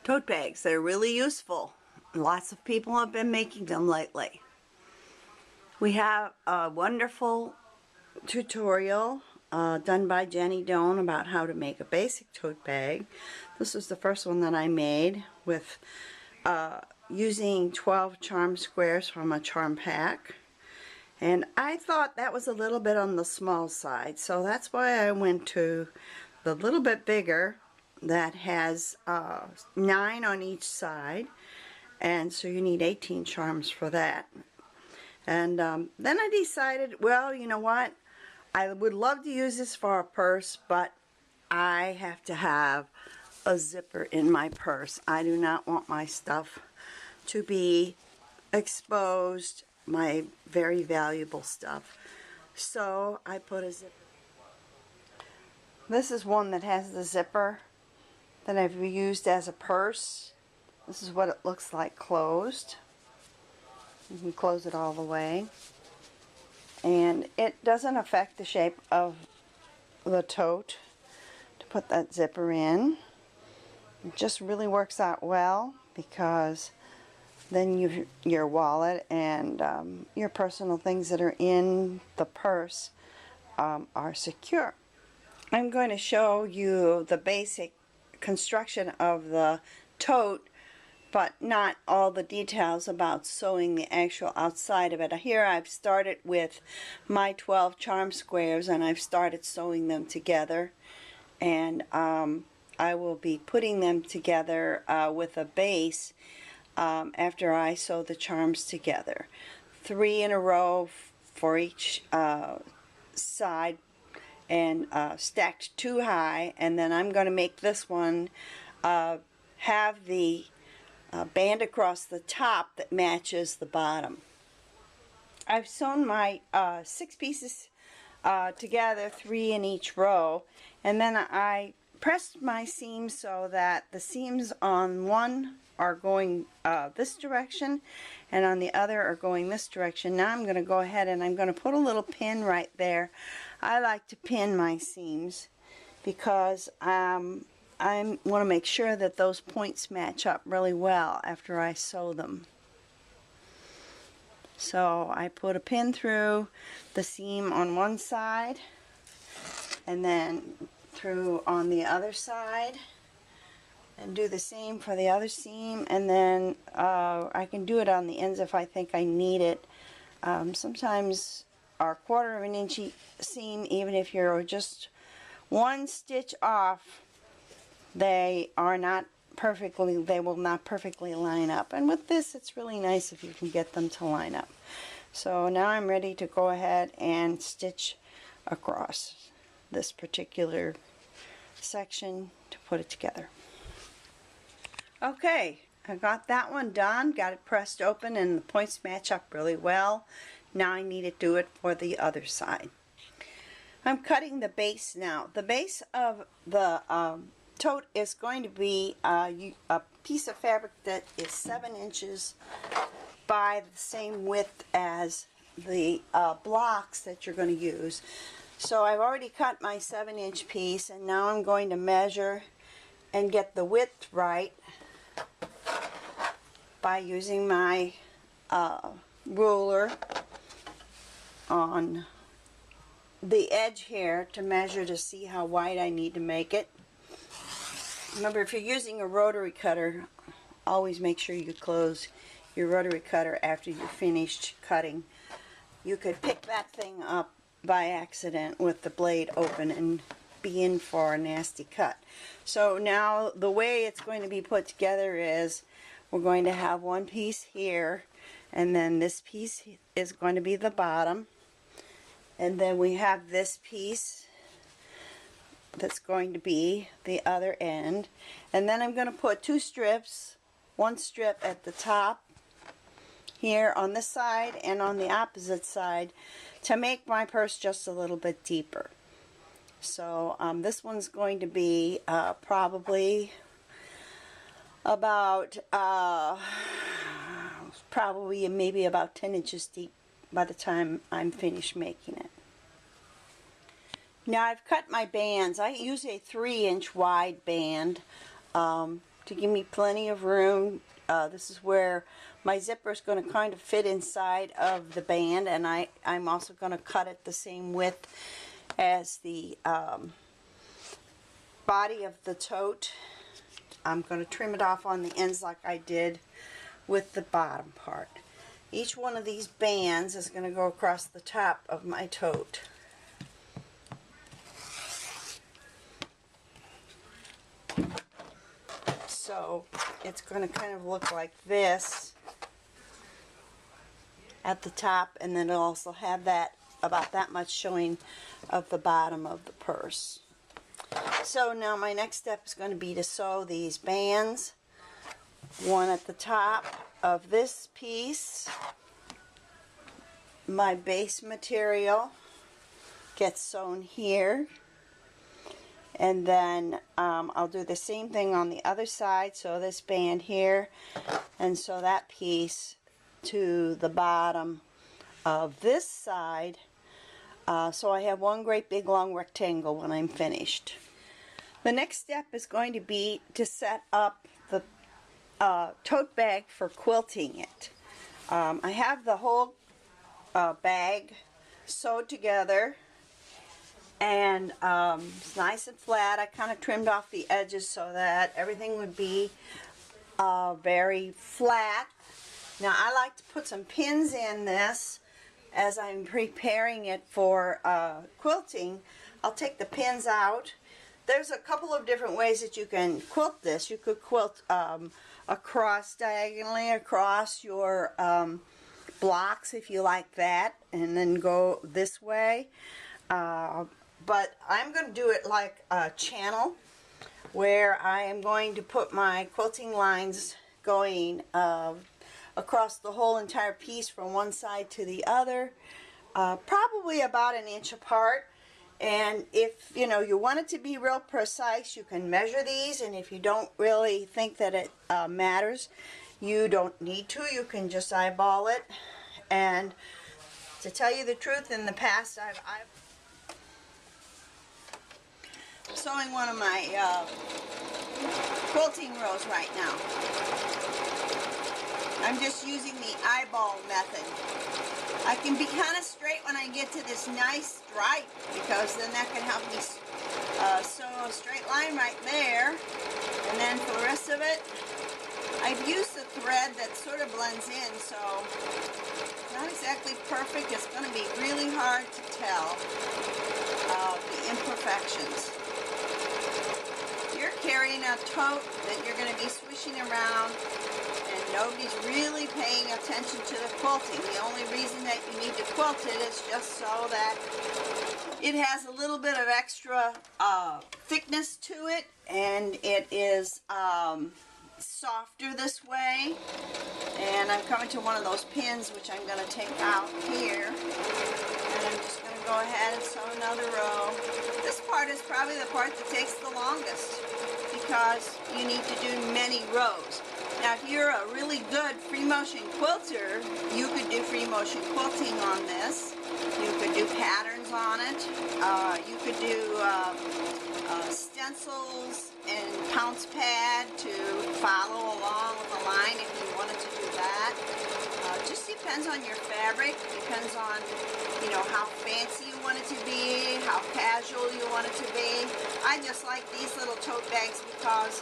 tote bags. They're really useful. Lots of people have been making them lately. We have a wonderful tutorial done by Jenny Doan about how to make a basic tote bag. This was the first one that I made with using 12 charm squares from a charm pack. And I thought that was a little bit on the small side, so that's why I went to the little bit bigger that has 9 on each side, and so you need 18 charms for that. And then I decided, well, you know what, I would love to use this for a purse, but I have to have a zipper in my purse. I do not want my stuff to be exposed, my very valuable stuff. So I put a zipper. This is one that has the zipper that I've used as a purse. This is what it looks like closed. You can close it all the way. And it doesn't affect the shape of the tote to put that zipper in. It just really works out well because then your wallet and your personal things that are in the purse are secure. I'm going to show you the basic construction of the tote, but not all the details about sewing the actual outside of it. Here I've started with my 12 charm squares and I've started sewing them together, and I will be putting them together with a base after I sew the charms together. 3 in a row for each side, and stacked 2 high, and then I'm going to make this one have the band across the top that matches the bottom. I've sewn my 6 pieces together, 3 in each row, and then I pressed my seams so that the seams on one are going this direction and on the other are going this direction. Now I'm going to go ahead and I'm going to put a little pin right there. I like to pin my seams because I want to make sure that those points match up really well after I sew them. So I put a pin through the seam on one side and then through on the other side, and do the same for the other seam, and then I can do it on the ends if I think I need it. Sometimes our 1/4 of an inch seam, even if you're just 1 stitch off, they will not perfectly line up. And with this, it's really nice if you can get them to line up. So now I'm ready to go ahead and stitch across this particular section to put it together. Okay, I got that one done, got it pressed open, and the points match up really well. Now I need to do it for the other side. I'm cutting the base now. The base of the tote is going to be a piece of fabric that is 7 inches by the same width as the blocks that you're going to use. So I've already cut my 7-inch piece, and now I'm going to measure and get the width right by using my ruler on the edge here to measure to see how wide I need to make it. Remember, if you're using a rotary cutter, always make sure you close your rotary cutter after you're finished cutting. You could pick that thing up by accident with the blade open and be in for a nasty cut. So now the way it's going to be put together is we're going to have one piece here, and then this piece is going to be the bottom, and then we have this piece that's going to be the other end, and then I'm going to put 2 strips, 1 strip at the top here on this side and on the opposite side to make my purse just a little bit deeper. So this one's going to be probably about maybe about 10 inches deep by the time I'm finished making it. Now I've cut my bands. I use a 3-inch wide band to give me plenty of room. This is where my zipper is going to kind of fit inside of the band, and I'm also going to cut it the same width as the body of the tote. I'm going to trim it off on the ends like I did with the bottom part. Each one of these bands is going to go across the top of my tote. So it's going to kind of look like this at the top, and then it'll also have that about that much showing of the bottom of the purse. So now my next step is going to be to sew these bands, one at the top of this piece. My base material gets sewn here, and then I'll do the same thing on the other side. So this band here, and sew that piece to the bottom of this side, so I have one great big long rectangle when I'm finished. The next step is going to be to set up the tote bag for quilting it. I have the whole bag sewed together, and it's nice and flat. I kind of trimmed off the edges so that everything would be very flat. Now I like to put some pins in this as I'm preparing it for quilting. I'll take the pins out. There's a couple of different ways that you can quilt this. You could quilt across, diagonally across your blocks if you like that, and then go this way. But I'm going to do it like a channel, where I am going to put my quilting lines going across the whole entire piece from one side to the other, probably about an inch apart. And if you want it to be real precise, you can measure these, and if you don't really think that it matters, you don't need to. You can just eyeball it. And to tell you the truth, in the past I'm sewing one of my quilting rows right now. I'm just using the eyeball method. I can be kind of straight when I get to this nice stripe, because then that can help me sew a straight line right there. And then for the rest of it, I've used a thread that sort of blends in, so it's not exactly perfect. It's going to be really hard to tell the imperfections. You're carrying a tote that you're going to be swishing around, and nobody's really paying attention to the quilting. The only reason that you need to quilt it is just so that it has a little bit of extra thickness to it, and it is softer this way. And I'm coming to one of those pins, which I'm going to take out here, and I'm just going to go ahead and sew another row. This part is probably the part that takes the longest, because you need to do many rows. Now, if you're a really good free motion quilter, you could do free motion quilting on this. You could do patterns on it. You could do stencils and pounce pad to follow along with the line if you wanted to do that. Just depends on your fabric, depends on how fancy you want it to be, how casual you want it to be. I just like these little tote bags because